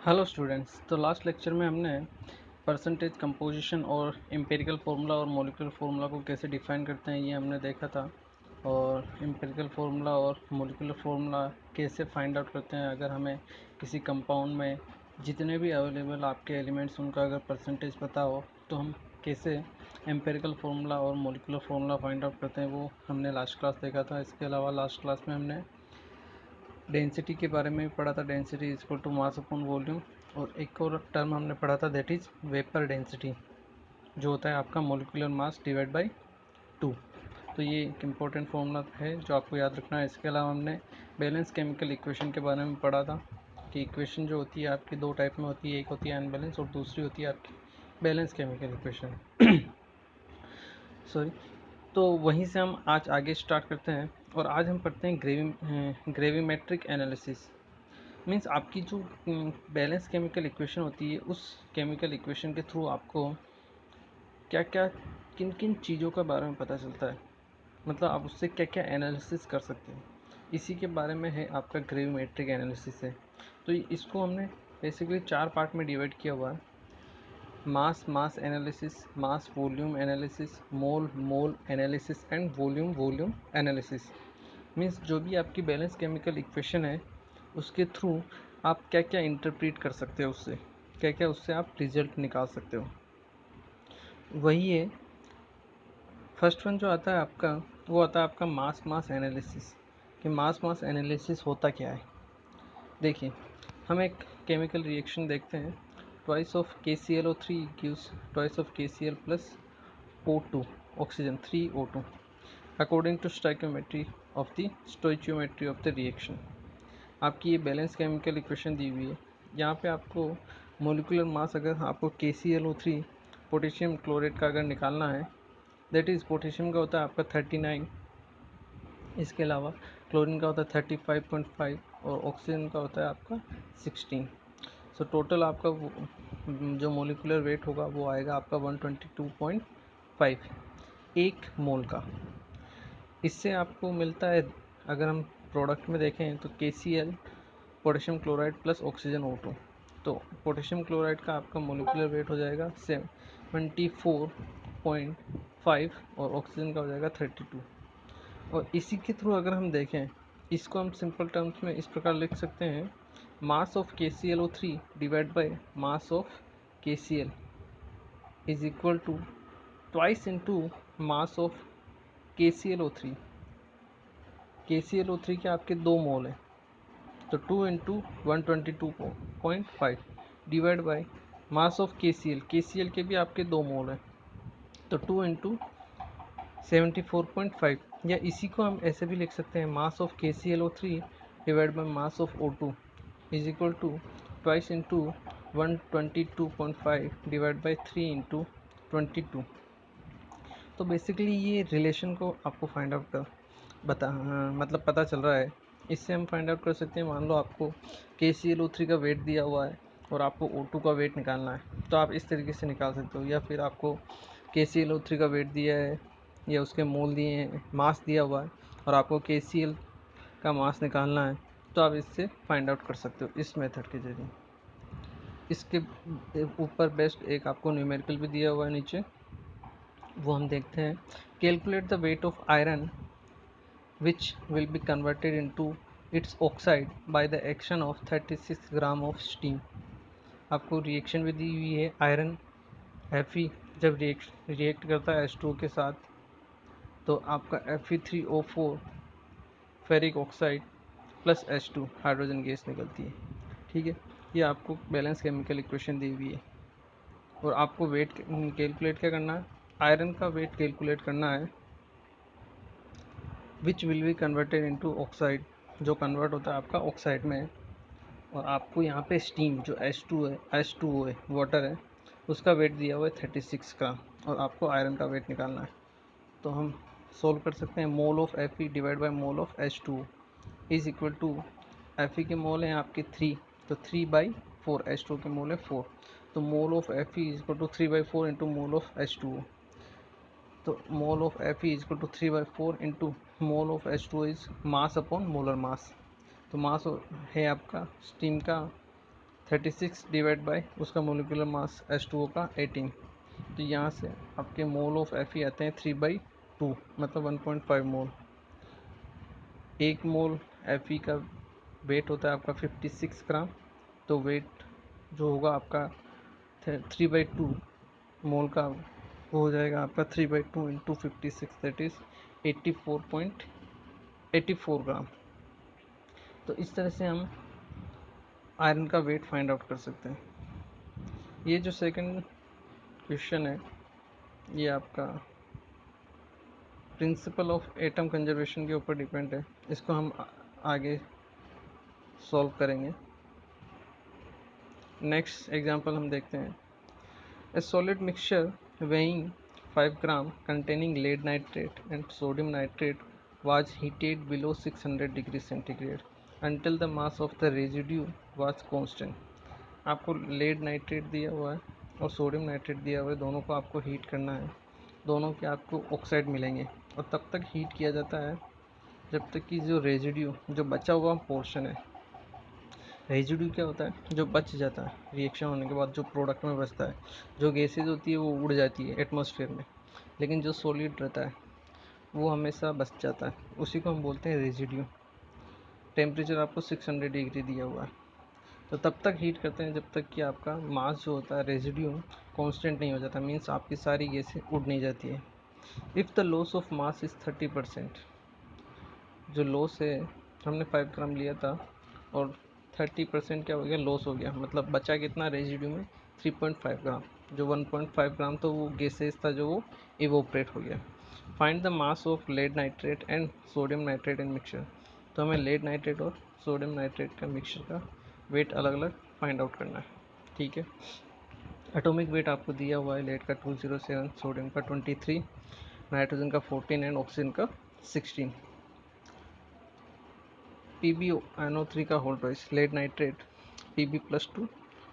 Hello students. तो last lecture में हमने परसेंटेज कंपोजिशन और एम्पिरिकल फार्मूला और मॉलिक्यूलर फार्मूला को कैसे डिफाइन करते हैं ये हमने देखा था। और एम्पिरिकल फार्मूला और मॉलिक्यूलर फार्मूला कैसे फाइंड आउट करते हैं अगर हमें किसी कंपाउंड में जितने भी अवेलेबल आपके एलिमेंट्स उनका अगर परसेंटेज पता हो तो हम कैसे एम्पिरिकल फार्मूला और मॉलिक्यूलर फार्मूला फाइंड आउट करते हैं, वो हमने लास्ट क्लास देखा था। इसके अलावा लास्ट क्लास में हमने डेंसिटी के बारे में भी पढ़ा था। Density is equal to mass upon volume. और एक और टर्म हमने पढ़ा था, दैट इज वेपर डेंसिटी, जो होता है आपका मोलिकुलर मास डिवाइड बाय 2। तो ये एक इम्पोर्टेंट फॉर्मूला है जो आपको याद रखना है। इसके अलावा हमने बैलेंस केमिकल इक्वेशन के बारे में पढ़ा था कि इक्वेशन जो होती है आपकी दो टाइप में होती है, एक होती है अनबैलेंस और दूसरी होती है आपकी बैलेंस केमिकल इक्वेशन। सॉरी। तो वहीं से हम आज आगे स्टार्ट करते हैं और आज हम पढ़ते हैं ग्रेविमेट्रिक एनालिसिस। मीन्स आपकी जो बैलेंस केमिकल इक्वेशन होती है, उस केमिकल इक्वेशन के थ्रू आपको क्या क्या किन किन चीज़ों के बारे में पता चलता है, मतलब आप उससे क्या क्या एनालिसिस कर सकते हैं, इसी के बारे में है आपका ग्रेविमेट्रिक एनालिसिस है। तो इसको हमने बेसिकली 4 पार्ट में डिवाइड किया हुआ है। Mass analysis, mass volume analysis, mole analysis and volume analysis. Means जो भी आपकी बैलेंस केमिकल इक्वेशन है उसके थ्रू आप क्या क्या इंटरप्रेट कर सकते हो, उससे क्या क्या उससे आप रिजल्ट निकाल सकते हो, वही है। फर्स्ट वन जो आता है आपका, वो आता है आपका मास एनालिसिस। कि मास एनालिसिस होता क्या है। देखिए, हम एक केमिकल रिएक्शन देखते हैं। Twice of KClO3 gives twice of KCl plus O2 oxygen 3O2 according to stoichiometry of the reaction. आपकी ये बैलेंस केमिकल इक्वेशन दी हुई है। यहाँ पे आपको मोलिकुलर मास, अगर आपको KClO3 पोटेशियम क्लोराइड का अगर निकालना है, दैट इज़ पोटेशियम का होता है आपका 39, इसके अलावा क्लोरीन का होता है 35.5 और ऑक्सीजन का होता है आपका 16। सो टोटल आपका जो मोलिकुलर वेट होगा वो आएगा आपका 122.5 एक मोल का। इससे आपको मिलता है, अगर हम प्रोडक्ट में देखें तो KCl potassium chloride plus oxygen O2। तो पोटेशियम क्लोराइड का आपका मोलिकुलर वेट हो जाएगा 74.5 और ऑक्सीजन का हो जाएगा 32। और इसी के थ्रू अगर हम देखें, इसको हम सिंपल टर्म्स में इस प्रकार लिख सकते हैं, mass of KClO3 divide by mass of KCl is equal to twice into mass of KClO3। KClO3 के आपके 2 मोल हैं, तो 2 into 122.5 divide by mass of KCl के भी आपके 2 मोल हैं, तो 2 इंटू 74.5। या इसी को हम ऐसे भी लिख सकते हैं, mass of KClO3 divide by mass of O2 is equal to twice into 122.5 divide by 3 into 22। तो बेसिकली ये रिलेशन को आपको फाइंड आउट कर मतलब पता चल रहा है। इससे हम फाइंड आउट कर सकते हैं, मान लो आपको KClO3 का वेट दिया हुआ है और आपको O2 का वेट निकालना है, तो आप इस तरीके से निकाल सकते हो। या फिर आपको KClO3 का वेट दिया है या उसके मोल दिए हैं, मास दिया हुआ है और आपको KCl का मास निकालना है, तो आप इससे फाइंड आउट कर सकते हो इस मेथड के जरिए। इसके ऊपर बेस्ट एक आपको न्यूमेरिकल भी दिया हुआ है नीचे, वो हम देखते हैं। Calculate the weight of iron which will be converted into its oxide by the action of 36 gram of steam। आपको रिएक्शन भी दी हुई है, आयरन Fe जब रिएक्ट करता है H2O के साथ, तो आपका Fe3O4 ferric oxide plus H2 hydrogen gas निकलती है। ठीक है, ये आपको बैलेंस केमिकल इक्वेशन दी हुई है। और आपको वेट कैलकुलेट क्या करना है, आयरन का वेट कैलकुलेट करना है, which will be converted into oxide, जो कन्वर्ट होता है आपका ऑक्साइड में। और आपको यहाँ पे स्टीम जो H2O है, वाटर है, उसका वेट दिया हुआ है 36 ग्राम और आपको आयरन का वेट निकालना है। तो हम सोल्व कर सकते हैं, mole of Fe divide by mole of H2O is equal to, Fe के मोल हैं आपके 3, तो 3/4, H2O के मोल है 4, तो mole of Fe is equal to 3/4 into mole of H2O। तो mole of Fe is equal to 3/4 into mole of H2O is mass upon molar mass. तो mass है आपका स्टीम का 36 डिवाइड बाय उसका मोलिकुलर मास H2O का 18। तो यहाँ से आपके मोल ऑफ Fe आते हैं 3/2, मतलब 1.5 मोल। एक मोल Fe का वेट होता है आपका 56 ग्राम। तो वेट जो होगा आपका 3/2 मोल का, वो हो जाएगा आपका 3/2 इंटू 56, दैट इज़ 84.84 ग्राम। तो इस तरह से हम आयरन का वेट फाइंड आउट कर सकते हैं। ये जो सेकंड क्वेश्चन है, ये आपका प्रिंसिपल ऑफ एटम कंजर्वेशन के ऊपर डिपेंड है। इसको हम आगे सॉल्व करेंगे। नेक्स्ट एग्जांपल हम देखते हैं। ए solid mixture weighing 5 gram containing lead nitrate and sodium nitrate was heated below 600 degree centigrade until the mass of the residue was constant। आपको लेड नाइट्रेट दिया हुआ है और सोडियम नाइट्रेट दिया हुआ है, दोनों को आपको हीट करना है। दोनों के आपको ऑक्साइड मिलेंगे और तब तक हीट किया जाता है जब तक कि जो रेजिड्यू, जो बचा हुआ पोर्शन है, रेजिड्यू क्या होता है, जो बच जाता है रिएक्शन होने के बाद, जो प्रोडक्ट में बचता है। जो गैसेज होती है वो उड़ जाती है एटमॉस्फेयर में, लेकिन जो सॉलिड रहता है वो हमेशा बच जाता है, उसी को हम बोलते हैं रेजिड्यू। टेम्परेचर आपको 600 डिग्री दिया हुआ है, तो तब तक हीट करते हैं जब तक कि आपका मास जो होता है रेजिड्यू कांस्टेंट नहीं हो जाता, मीन्स आपकी सारी गैसें उड़ नहीं जाती है। If the loss of mass is 30%, जो लॉस है, हमने 5 ग्राम लिया था और 30% क्या हो गया, लॉस हो गया, मतलब बचा कितना रेजिड्यू में, 3.5 ग्राम। जो 1.5 ग्राम तो वो गैसेज था जो वो इवोपरेट हो गया। Find the mass of lead nitrate and sodium nitrate in mixture. तो हमें लेड नाइट्रेट और सोडियम नाइट्रेट का मिक्सचर का वेट अलग अलग फाइंड आउट करना है। ठीक है, एटॉमिक वेट आपको दिया हुआ है, लेड का 207, सोडियम का 23, नाइट्रोजन का 14 एंड ऑक्सीजन का 16। PbO NO3 का whole twice, lead nitrate Pb+2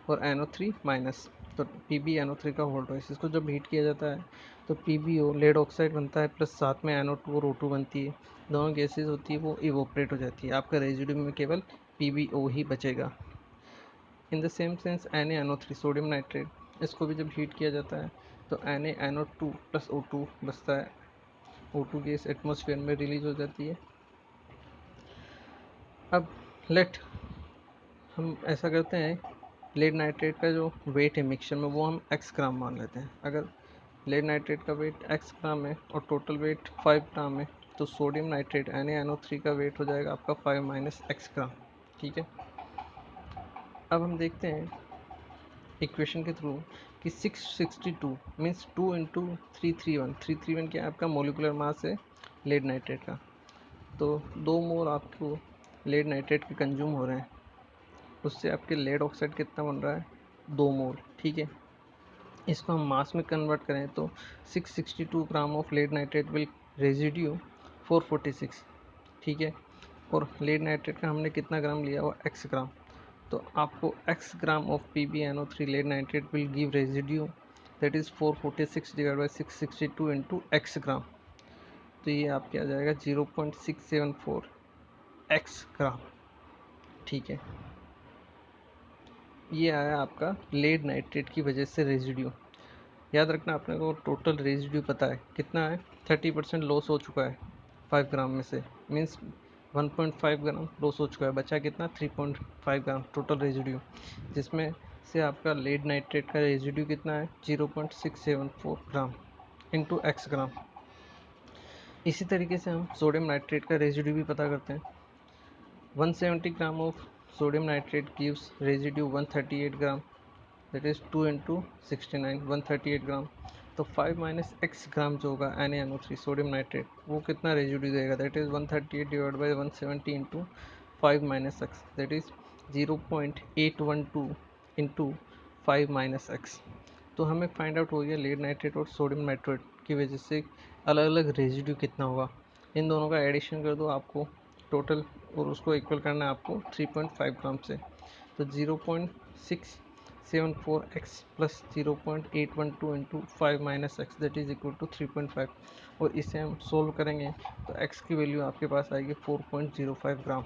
और NO3 माइनस, तो PbNO3 का होल ट्वाइस। इसको जब हीट किया जाता है तो PbO लेड ऑक्साइड बनता है, प्लस साथ में NO2 और O2 बनती है। दोनों गैसेज होती है वो इवोपरेट हो जाती है, आपका रेजिड्यू में केवल PbO ही बचेगा। In the same sense NaNO3 sodium nitrate, इसको भी जब हीट किया जाता है तो NaNO2 प्लस O2 बचता है। O2 गैस एटमॉस्फेयर में रिलीज हो जाती है। अब लेट हम ऐसा करते हैं, लेड नाइट्रेट का जो वेट है मिक्सचर में वो हम x ग्राम मान लेते हैं। अगर लेड नाइट्रेट का वेट x ग्राम है और टोटल वेट 5 ग्राम है, तो सोडियम नाइट्रेट NaNO3 का वेट हो जाएगा आपका 5 माइनस x ग्राम। ठीक है, अब हम देखते हैं इक्वेशन के थ्रू कि 662 मीन्स 2 इंटू 331 क्या है, आपका मोलिकुलर मास है लेड नाइट्रेट का। तो 2 मोल आपको लेड नाइट्रेट के कंज्यूम हो रहे हैं, उससे आपके लेड ऑक्साइड कितना बन रहा है, 2 मोल। ठीक है, इसको हम मास में कन्वर्ट करें तो 662 gram of lead nitrate will residue 446। ठीक है, और लेड नाइट्रेट का हमने कितना ग्राम लिया हुआ, x ग्राम। तो आपको x gram of PbNO3 lead nitrate will give residue, that is 446 divide by 662 into x gram. तो ये आपके आ जाएगा 0.674 x ग्राम। ठीक है, ये आया आपका लेड नाइट्रेट की वजह से रेजिड्यू। याद रखना, अपने को टोटल रेजिड्यू पता है कितना है, 30% लॉस हो चुका है 5 ग्राम में से, मीन्स 1.5 ग्राम लॉस हो चुका है, बचा कितना 3.5 ग्राम टोटल रेजिड्यू, जिसमें से आपका लेड नाइट्रेट का रेजिड्यू कितना है 0.674 ग्राम इंटू x ग्राम। इसी तरीके से हम सोडियम नाइट्रेट का रेजिड्यू भी पता करते हैं। 170 ग्राम of sodium nitrate gives residue 138 gram, that is 2 into 69 138 ग्राम। तो 5 माइनस x ग्राम जो होगा NaNO3 सोडियम नाइट्रेट, वो कितना रेजिड्यू देगा, that is 138 divide by 170 into 5 minus x, that is 0.812 into 5 minus x। तो हमें फाइंड आउट हो गया लेड नाइट्रेट और सोडियम नाइट्रेट की वजह से अलग अलग रेजिड्यू कितना होगा। इन दोनों का एडिशन कर दो आपको टोटल, और उसको इक्वल करना है आपको 3.5 ग्राम से। तो 0.674x plus 0.812 into 5 minus x, that is equal to 3.5। और इसे हम सोल्व करेंगे तो x की वैल्यू आपके पास आएगी 4.05 ग्राम।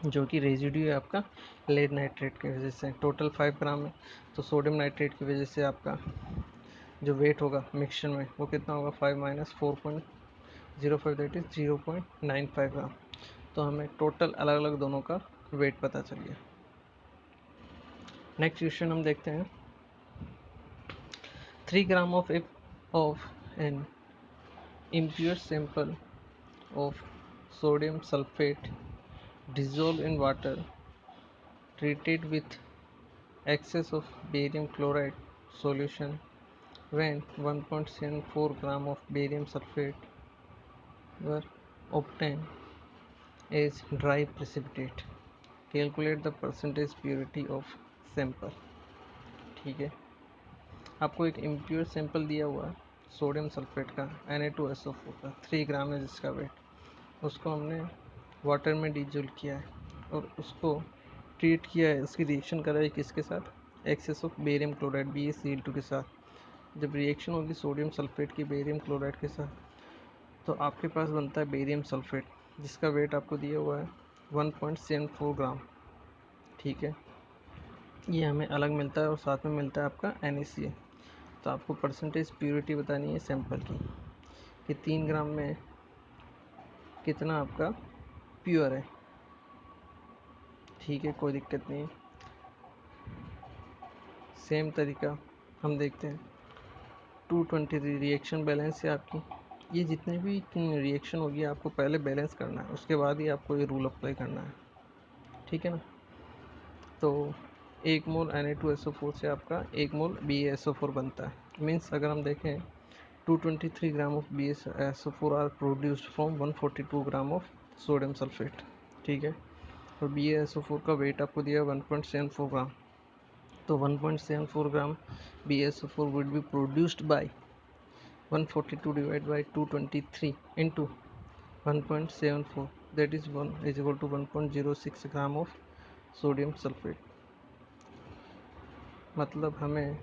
जो कि रेजिड्यू है आपका लेड नाइट्रेट की वजह से। टोटल 5 ग्राम है, तो सोडियम नाइट्रेट की वजह से आपका जो वेट होगा मिक्सचर में वो कितना होगा, 5 माइनस 4.05, दैट इज 0.95 ग्राम। तो हमें टोटल अलग अलग दोनों का वेट पता चल गया। नेक्स्ट क्वेश्चन हम देखते हैं। 3 gram of an impure sample of sodium sulfate dissolved in water treated with excess of barium chloride solution when 1.74 gram of barium sulfate were obtained as dry precipitate. Calculate the percentage purity of sample. ठीक है, आपको एक impure sample दिया हुआ है sodium sulphate का Na2SO4 का 3 ग्राम है जिसका वेट, उसको हमने वाटर में डिजोल्व किया है और उसको ट्रीट किया है, उसकी रिएक्शन करा है किसके साथ, access of barium chloride BaCl2 के साथ। जब रिएक्शन होगी सोडियम सल्फेट की बेरियम क्लोराइड के साथ, तो आपके पास बनता है बेरियम सल्फेट जिसका वेट आपको दिया हुआ है 1.74 ग्राम। ठीक है, ये हमें अलग मिलता है और साथ में मिलता है आपका NaCl। तो आपको परसेंटेज प्योरिटी बतानी है सैंपल की कि 3 ग्राम में कितना आपका प्योर है। ठीक है, कोई दिक्कत नहीं है। सेम तरीका हम देखते हैं 223 रिएक्शन बैलेंस है आपकी। ये जितने भी रिएक्शन होगी आपको पहले बैलेंस करना है, उसके बाद ही आपको ये रूल अप्लाई करना है। ठीक है ना। तो 1 मोल Na2SO4 से आपका 1 मोल BaSO4 बनता है। मीन्स अगर हम देखें 223 gram of BaSO4 are produced from 142 gram of sodium sulphate. ठीक है, और BaSO4 का वेट आपको दिया 1.74 ग्राम। तो 1.74 ग्राम BaSO4 would be produced by 142 divided by 223 into 1.74, that is 1 is equal to 1.06 gram of sodium sulphate. मतलब हमें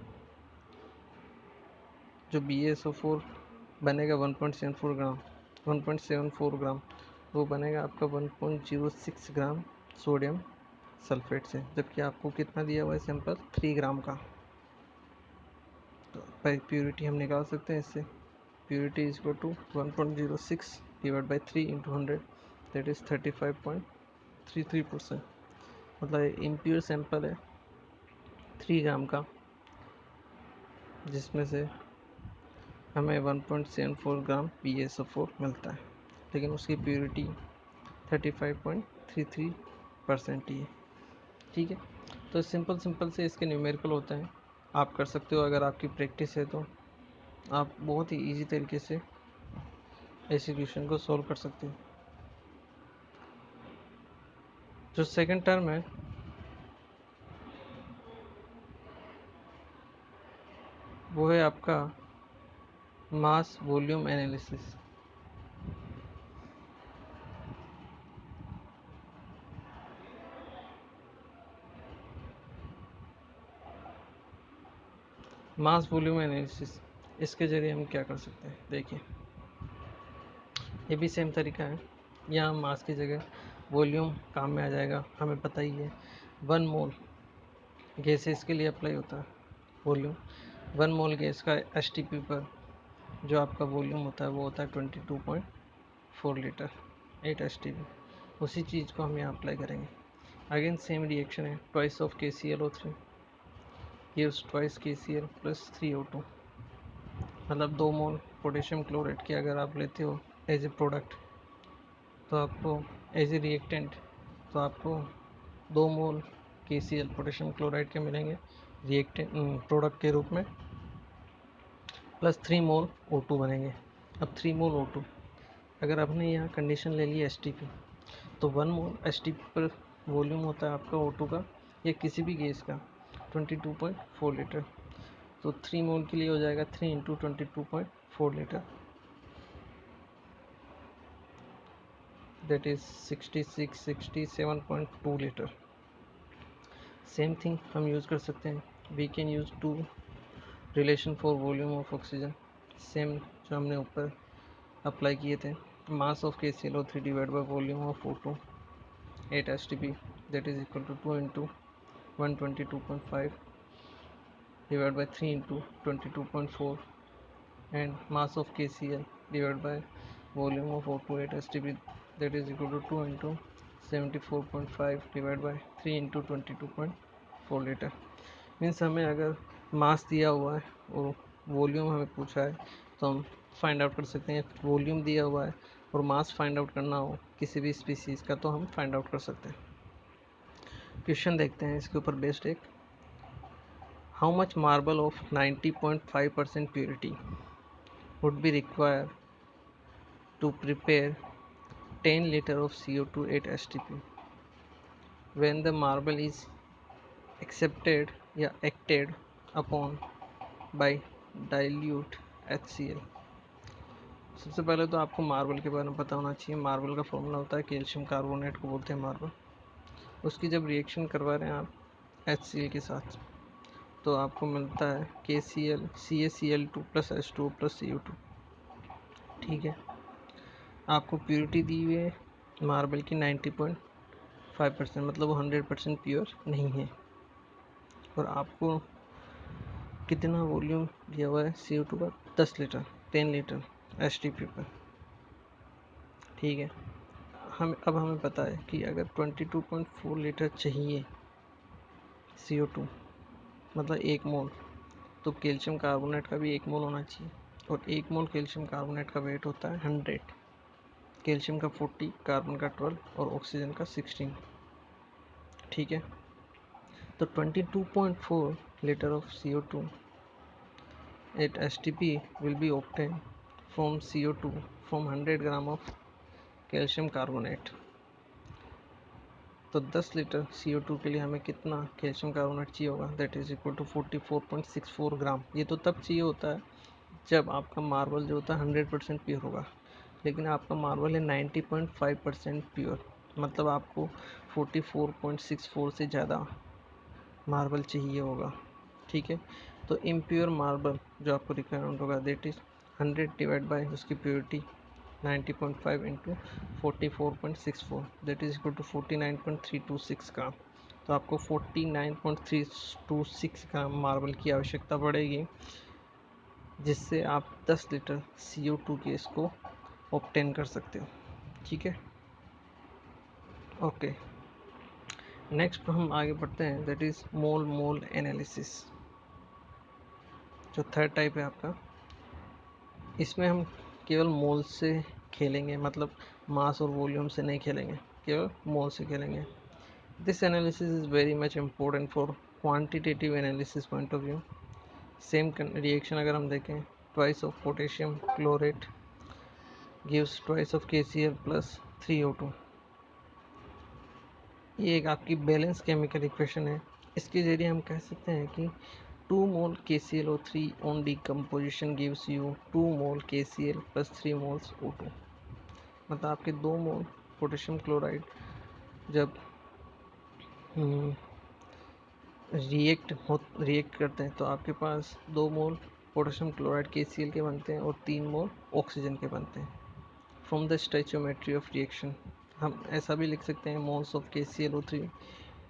जो BaSO4 बनेगा 1.74 ग्राम वो बनेगा आपका 1.06 ग्राम सोडियम सल्फेट से, जबकि आपको कितना दिया हुआ है सैंपल 3 ग्राम का। तो प्योरिटी हम निकाल सकते हैं इससे। Purity is equal to 1.06 divide by 3 into 100, that is 35.33%। मतलब इम्प्योर सैंपल है 3 ग्राम का, जिसमें से हमें 1.74 ग्राम BaSO4 मिलता है, लेकिन उसकी प्योरिटी 35.33% ही है। ठीक है, तो सिंपल से इसके न्यूमेरिकल होते हैं, आप कर सकते हो। अगर आपकी प्रैक्टिस है तो आप बहुत ही इजी तरीके से ऐसे क्वेश्चन को सॉल्व कर सकते हो। जो सेकंड टर्म है वो है आपका मास volume analysis. Mass volume analysis, इसके ज़रिए हम क्या कर सकते हैं, देखिए ये भी सेम तरीका है। यहाँ मास की जगह वॉल्यूम काम में आ जाएगा, हमें पता ही है 1 मोल गैस इसके लिए अप्लाई होता है वॉल्यूम। 1 मोल गैस का STP पर जो आपका वॉल्यूम होता है वो होता है 22.4 लीटर 8 STP। उसी चीज़ को हम यहाँ अप्लाई करेंगे। अगेन सेम रिएक्शन है, twice of KClO3 gives twice KCl plus 3O2। मतलब 2 मोल पोटेशियम क्लोराइड की अगर आप लेते हो एज ए प्रोडक्ट, तो आपको एज ए रिएक्टेंट तो आपको 2 मोल KCl पोटेशियम क्लोराइड के मिलेंगे रिएक्टेंट प्रोडक्ट के रूप में, प्लस 3 मोल O2 बनेंगे। अब 3 मोल O2, अगर आपने यहाँ कंडीशन ले ली STP, तो 1 मोल STP पर वॉल्यूम होता है आपका O2 का या किसी भी गैस का 22.4 लीटर। तो 3 मोल के लिए हो जाएगा 3 into 22.4 litre, that is 67.2 litre. Same thing हम यूज़ कर सकते हैं, we can use to relation for volume of oxygen, same जो हमने ऊपर अप्लाई किए थे। Mass of KClO3 divide by volume of O2 8 STP, that is equal to 2 into 122.5 divided by 3 into 22.4, and mass of KCl divided by volume of O2 8 STP, that is equal to 2 into 74.5 divided by 3 into 22.4 litre. Means हमें अगर मास दिया हुआ है और volume हमें पूछा है तो हम फाइंड आउट कर सकते हैं। वॉल्यूम दिया हुआ है और मास फाइंड आउट करना हो किसी भी स्पीसीज़ का तो हम फाइंड आउट कर सकते हैं। क्वेश्चन देखते हैं इसके ऊपर बेस्ड एक। How much marble of 90.5% purity would be required to prepare 10 liter of CO2 8 STP when the marble is accepted या acted upon by dilute HCl। सबसे पहले तो आपको मार्बल के बारे में पता होना चाहिए। मार्बल का फॉर्मूला होता है कैल्शियम कार्बोनेट को बोलते हैं मार्बल। उसकी जब रिएक्शन करवा रहे हैं आप HCl के साथ तो आपको मिलता है KCl CaCl2 + H2O + CO2। ठीक है, आपको प्योरिटी दी हुई है मार्बल की 90.5%, मतलब वो 100% प्योर नहीं है। और आपको कितना वॉल्यूम दिया हुआ है CO2 का? 10 लीटर, 10 लीटर STP पर। ठीक है, अब हमें पता है कि अगर 22.4 लीटर चाहिए CO2, मतलब 1 मोल, तो कैल्शियम कार्बोनेट का भी 1 मोल होना चाहिए। और 1 मोल कैल्शियम कार्बोनेट का वेट होता है 100, कैल्शियम का 40, कार्बन का 12 और ऑक्सीजन का 16। ठीक है, तो 22.4 liter of CO2 at STP will be obtained from CO2 from 100 gram of calcium carbonate। तो 10 लीटर CO2 के लिए हमें कितना कैल्शियम कार्बोनेट चाहिए होगा? दैट इज इक्वल टू 44.64 ग्राम। ये तो तब चाहिए होता है जब आपका मार्बल जो होता है 100% प्योर होगा, लेकिन आपका मार्बल है 90.5% प्योर, मतलब आपको 44.64 से ज़्यादा मार्बल चाहिए होगा। ठीक है, तो इम्प्योर मार्बल जो आपको रिक्वायरमेंट होगा दैट इज़ 100 डिवाइड बाय उसकी purity 90.5 into 44.64, that is equal to 49.326 gram. तो आपको 49.326 ग्राम मार्बल की आवश्यकता पड़ेगी, जिससे आप 10 लीटर CO2 गैस को ऑब्टेन कर सकते हो। ठीक है, ओके। नेक्स्ट हम आगे बढ़ते हैं, दैट इज़ मोल एनालिसिस, जो थर्ड टाइप है आपका। इसमें हम केवल मोल से खेलेंगे, मतलब मास और वॉल्यूम से नहीं खेलेंगे, केवल मोल से खेलेंगे। This analysis is very much important for quantitative analysis point of view. Same reaction अगर हम देखें, twice of potassium chlorate gives twice of KCl + 3O2। ये एक आपकी बैलेंस केमिकल इक्वेशन है। इसके जरिए हम कह सकते हैं कि 2 मोल KClO3 on decomposition gives you 2 mole KCl + 3 moles O2। मतलब आपके 2 मोल पोटेशियम क्लोराइड जब रिएक्ट करते हैं तो आपके पास 2 मोल पोटेशियम क्लोराइड KCl के बनते हैं और 3 मोल ऑक्सीजन के बनते हैं। From the stoichiometry of reaction हम ऐसा भी लिख सकते हैं, moles of KClO3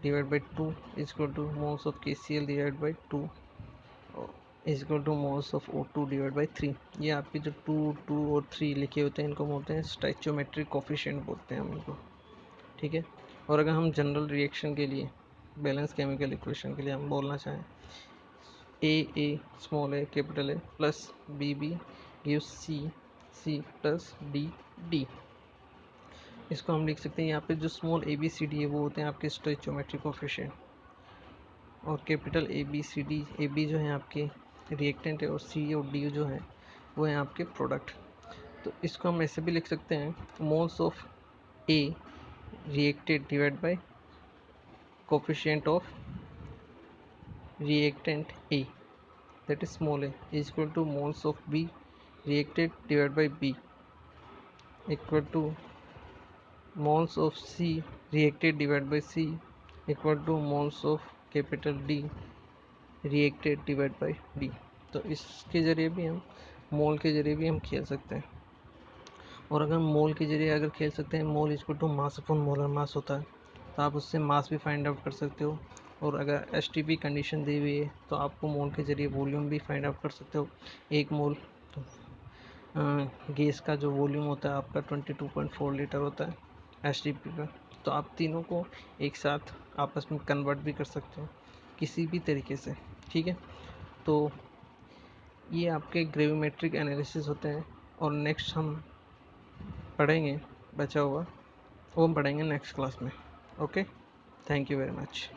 divide by 2 is equal two moles of KCl divide by 2 is equal two moles of O2 divide by 3। ये आपके जो 2 और 3 लिखे होते हैं इनको बोलते हैं स्टोइचियोमेट्रिक कोफिशिएंट बोलते हैं हम इनको। ठीक है, और अगर हम जनरल रिएक्शन के लिए, बैलेंस केमिकल इक्वेशन के लिए हम बोलना चाहें, A small a capital A plus B gives C plus D। इसको हम लिख सकते हैं, यहाँ पे जो स्मॉल ABCD है वो होते हैं आपके स्टोइचियोमेट्रिक कोफिशिएंट, और कैपिटल AB जो है आपके रिएक्टेंट है, और C और D जो है वो है आपके प्रोडक्ट। तो इसको हम ऐसे भी लिख सकते हैं, moles of A reacted divide by coefficient of reactant A, that is small a, is equal to moles of B reacted divided by B, equal to moles of C reacted divided by C, equal to moles of capital D reacted divided by D। तो इसके जरिए भी हम मोल के जरिए भी हम खेल सकते हैं। और अगर मोल के जरिए अगर खेल सकते हैं, mole equal to mass upon molar mass होता है, तो आप उससे मास भी फाइंड आउट कर सकते हो। और अगर एसटीपी कंडीशन दी हुई है तो आपको मोल के ज़रिए वॉल्यूम भी फाइंड आउट कर सकते हो। 1 मोल तो गैस का जो वॉल्यूम होता है आपका 22.4 लीटर होता है एसटीपी का। तो आप तीनों को एक साथ आपस में कन्वर्ट भी कर सकते हो किसी भी तरीके से, ठीक है। तो ये आपके ग्रेविमेट्रिक एनालिसिस होते हैं। और नेक्स्ट हम पढ़ेंगे, बचा हुआ वो हम पढ़ेंगे नेक्स्ट क्लास में। Okay, thank you very much.